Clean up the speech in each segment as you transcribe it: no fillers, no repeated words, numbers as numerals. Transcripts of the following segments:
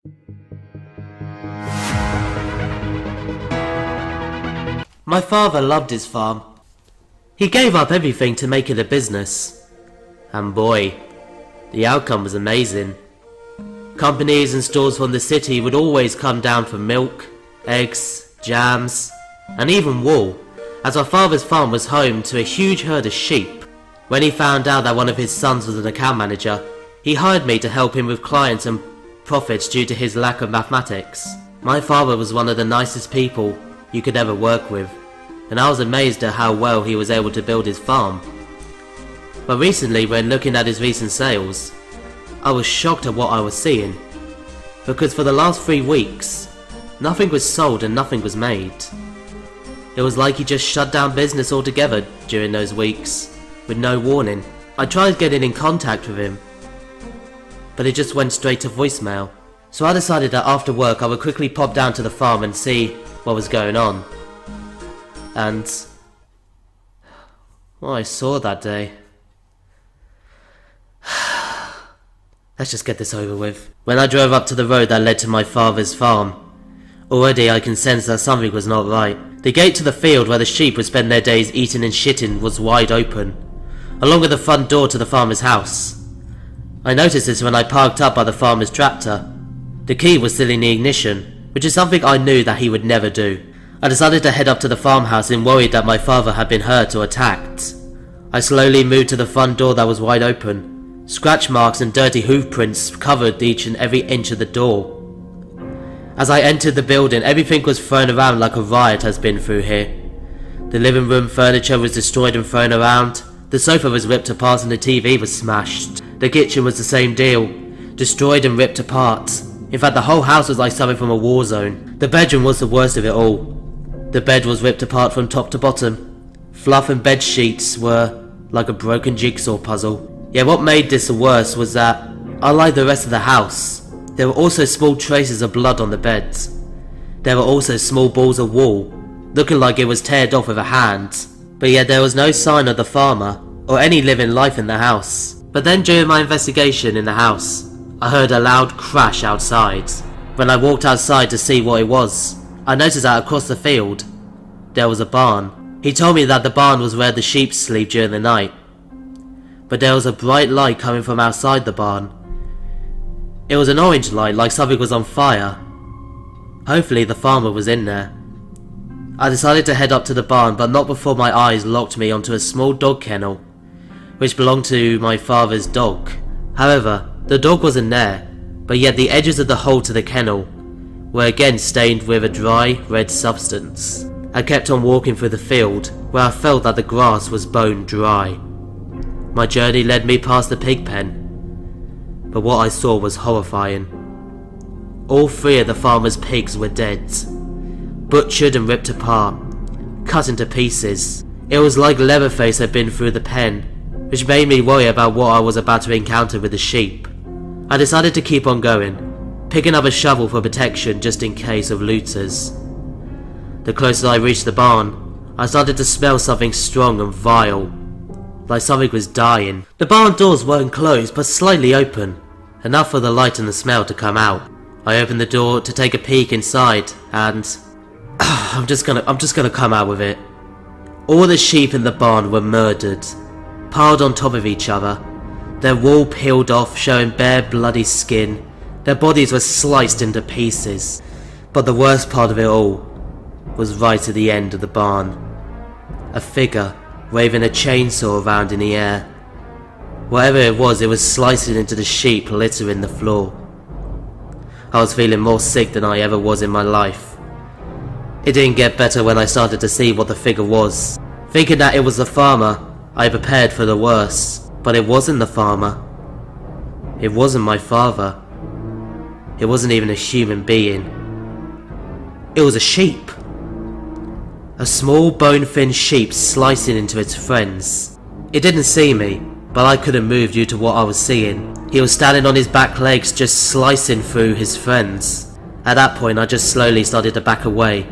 My father loved his farm. He gave up everything to make it a business. And boy, the outcome was amazing. Companies and stores from the city would always come down for milk, eggs, jams, and even wool, as our father's farm was home to a huge herd of sheep. When he found out that one of his sons was an account manager, he hired me to help him with clients and profits due to his lack of mathematics. My father was one of the nicest people you could ever work with, and I was amazed at how well he was able to build his farm. But recently, when looking at his recent sales, I was shocked at what I was seeing, because for the last 3 weeks, nothing was sold and nothing was made. It was like he just shut down business altogether during those weeks, with no warning. I tried getting in contact with him, but it just went straight to voicemail. So I decided that after work I would quickly pop down to the farm and see what was going on. And what I saw that day. Let's just get this over with. When I drove up to the road that led to my father's farm, already I can sense that something was not right. The gate to the field where the sheep would spend their days eating and shitting was wide open, along with the front door to the farmer's house. I noticed this when I parked up by the farmer's tractor. The key was still in the ignition, which is something I knew that he would never do. I decided to head up to the farmhouse and worried that my father had been hurt or attacked. I slowly moved to the front door that was wide open. Scratch marks and dirty hoof prints covered each and every inch of the door. As I entered the building, everything was thrown around like a riot has been through here. The living room furniture was destroyed and thrown around. The sofa was ripped apart and the TV was smashed. The kitchen was the same deal, destroyed and ripped apart. In fact, the whole house was like something from a war zone. The bedroom was the worst of it all. The bed was ripped apart from top to bottom. Fluff and bed sheets were like a broken jigsaw puzzle. Yet what made this worse was that, unlike the rest of the house, there were also small traces of blood on the beds. There were also small balls of wool, looking like it was teared off with a hand. But yet there was no sign of the farmer, or any living life in the house. But then during my investigation in the house, I heard a loud crash outside. When I walked outside to see what it was, I noticed that across the field, there was a barn. He told me that the barn was where the sheep sleep during the night. But there was a bright light coming from outside the barn. It was an orange light, like something was on fire. Hopefully the farmer was in there. I decided to head up to the barn, but not before my eyes locked me onto a small dog kennel, which belonged to my father's dog. However, the dog wasn't there, but yet the edges of the hole to the kennel were again stained with a dry, red substance. I kept on walking through the field, where I felt that the grass was bone dry. My journey led me past the pig pen, but what I saw was horrifying. All 3 of the farmer's pigs were dead, butchered and ripped apart, cut into pieces. It was like Leatherface had been through the pen, which made me worry about what I was about to encounter with the sheep. I decided to keep on going, picking up a shovel for protection just in case of looters. The closer I reached the barn, I started to smell something strong and vile, like something was dying. The barn doors weren't closed but slightly open, enough for the light and the smell to come out. I opened the door to take a peek inside and I'm just gonna come out with it. All the sheep in the barn were murdered, piled on top of each other, their wool peeled off showing bare bloody skin. Their bodies were sliced into pieces. But the worst part of it all was right at the end of the barn. A figure waving a chainsaw around in the air. Whatever it was slicing into the sheep littering the floor. I was feeling more sick than I ever was in my life. It didn't get better when I started to see what the figure was. Thinking that it was the farmer, I prepared for the worst. But it wasn't the farmer. It wasn't my father. It wasn't even a human being. It was a sheep. A small bone-thin sheep slicing into its friends. It didn't see me, but I couldn't move due to what I was seeing. He was standing on his back legs just slicing through his friends. At that point I just slowly started to back away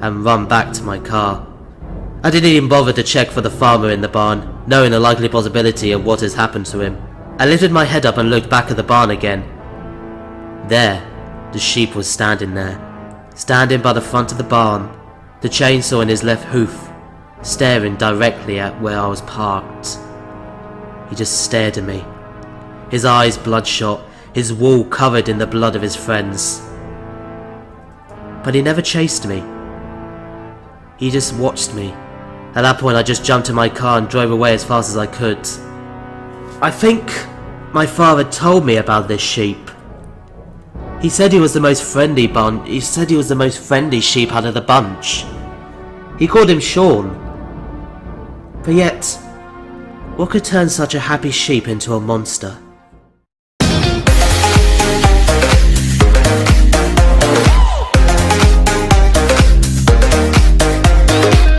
and run back to my car. I didn't even bother to check for the farmer in the barn, knowing the likely possibility of what has happened to him. I lifted my head up and looked back at the barn again. There, The sheep was standing there, standing by the front of the barn, the chainsaw in his left hoof, staring directly at where I was parked. He just stared at me, his eyes bloodshot, his wool covered in the blood of his friends. But he never chased me. He just watched me. At that point I just jumped in my car and drove away as fast as I could. I think my father told me about this sheep. He said he was the most friendly sheep out of the bunch. He called him Shaun. But yet, what could turn such a happy sheep into a monster?